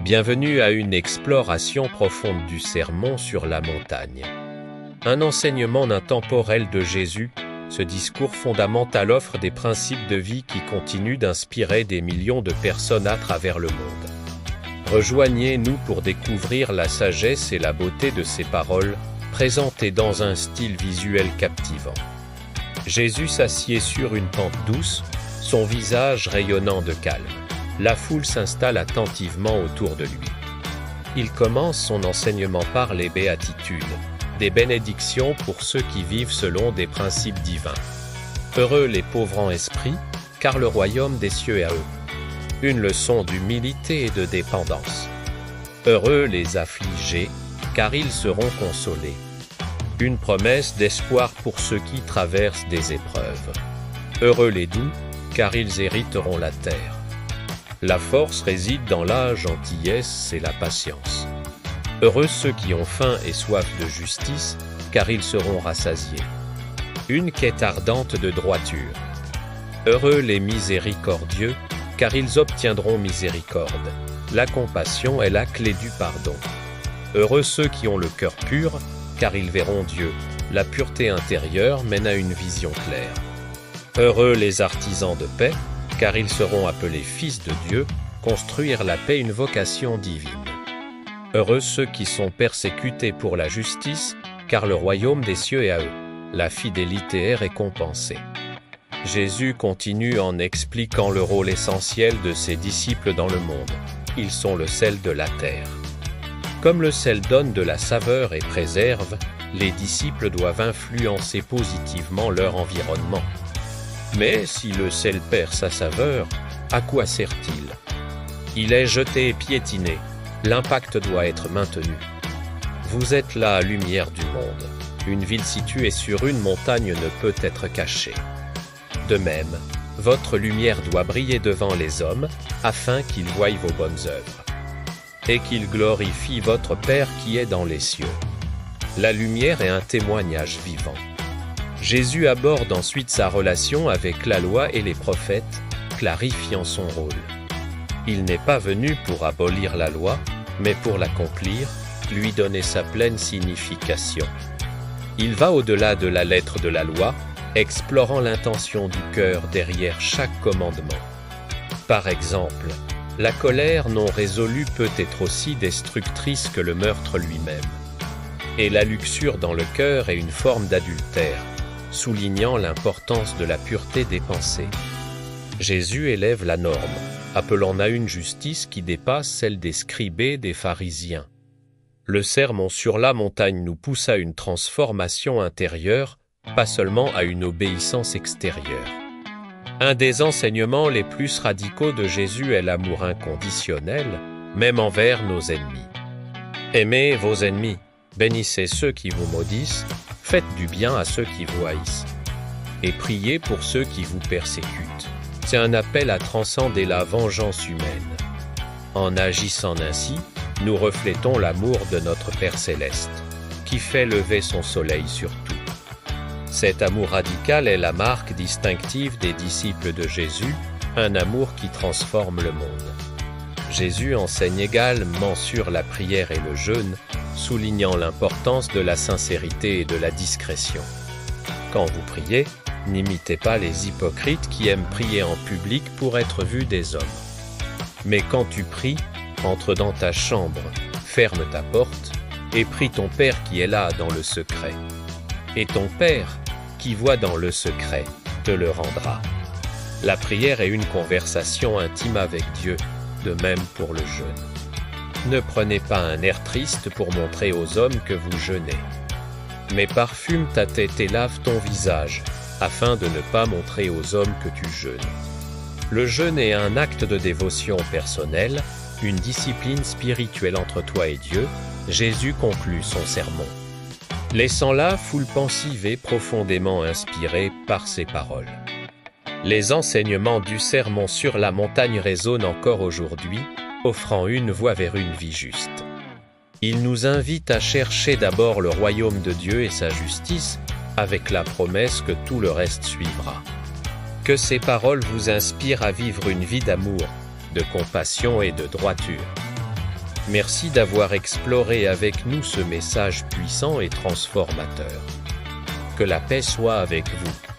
Bienvenue à une exploration profonde du Sermon sur la montagne. Un enseignement intemporel de Jésus, ce discours fondamental offre des principes de vie qui continuent d'inspirer des millions de personnes à travers le monde. Rejoignez-nous pour découvrir la sagesse et la beauté de ces paroles, présentées dans un style visuel captivant. Jésus s'assied sur une pente douce, son visage rayonnant de calme. La foule s'installe attentivement autour de lui. Il commence son enseignement par les béatitudes, des bénédictions pour ceux qui vivent selon des principes divins. Heureux les pauvres en esprit, car le royaume des cieux est à eux. Une leçon d'humilité et de dépendance. Heureux les affligés, car ils seront consolés. Une promesse d'espoir pour ceux qui traversent des épreuves. Heureux les doux, car ils hériteront la terre. La force réside dans la gentillesse et la patience. Heureux ceux qui ont faim et soif de justice, car ils seront rassasiés. Une quête ardente de droiture. Heureux les miséricordieux, car ils obtiendront miséricorde. La compassion est la clé du pardon. Heureux ceux qui ont le cœur pur, car ils verront Dieu. La pureté intérieure mène à une vision claire. Heureux les artisans de paix, car ils seront appelés fils de Dieu, construire la paix une vocation divine. Heureux ceux qui sont persécutés pour la justice, car le royaume des cieux est à eux. La fidélité est récompensée. Jésus continue en expliquant le rôle essentiel de ses disciples dans le monde. Ils sont le sel de la terre. Comme le sel donne de la saveur et préserve, les disciples doivent influencer positivement leur environnement. Mais si le sel perd sa saveur, à quoi sert-il? Il est jeté et piétiné. L'impact doit être maintenu. Vous êtes la lumière du monde. Une ville située sur une montagne ne peut être cachée. De même, votre lumière doit briller devant les hommes, afin qu'ils voient vos bonnes œuvres, et qu'ils glorifient votre Père qui est dans les cieux. La lumière est un témoignage vivant. Jésus aborde ensuite sa relation avec la loi et les prophètes, clarifiant son rôle. Il n'est pas venu pour abolir la loi, mais pour l'accomplir, lui donner sa pleine signification. Il va au-delà de la lettre de la loi, explorant l'intention du cœur derrière chaque commandement. Par exemple, la colère non résolue peut être aussi destructrice que le meurtre lui-même. Et la luxure dans le cœur est une forme d'adultère, soulignant l'importance de la pureté des pensées. Jésus élève la norme, appelant à une justice qui dépasse celle des scribes et des pharisiens. Le sermon sur la montagne nous pousse à une transformation intérieure, pas seulement à une obéissance extérieure. Un des enseignements les plus radicaux de Jésus est l'amour inconditionnel, même envers nos ennemis. Aimez vos ennemis, bénissez ceux qui vous maudissent, faites du bien à ceux qui vous haïssent, et priez pour ceux qui vous persécutent. C'est un appel à transcender la vengeance humaine. En agissant ainsi, nous reflétons l'amour de notre Père céleste, qui fait lever son soleil sur tout. Cet amour radical est la marque distinctive des disciples de Jésus, un amour qui transforme le monde. Jésus enseigne également sur la prière et le jeûne, soulignant l'importance de la sincérité et de la discrétion. Quand vous priez, n'imitez pas les hypocrites qui aiment prier en public pour être vus des hommes. Mais quand tu pries, entre dans ta chambre, ferme ta porte, et prie ton Père qui est là dans le secret. Et ton Père, qui voit dans le secret, te le rendra. La prière est une conversation intime avec Dieu, de même pour le jeûne. Ne prenez pas un air triste pour montrer aux hommes que vous jeûnez. Mais parfume ta tête et lave ton visage, afin de ne pas montrer aux hommes que tu jeûnes. Le jeûne est un acte de dévotion personnelle, une discipline spirituelle entre toi et Dieu. Jésus conclut son sermon, laissant la foule pensive et profondément inspirée par ses paroles. Les enseignements du sermon sur la montagne résonnent encore aujourd'hui, offrant une voie vers une vie juste. Il nous invite à chercher d'abord le royaume de Dieu et sa justice, avec la promesse que tout le reste suivra. Que ces paroles vous inspirent à vivre une vie d'amour, de compassion et de droiture. Merci d'avoir exploré avec nous ce message puissant et transformateur. Que la paix soit avec vous.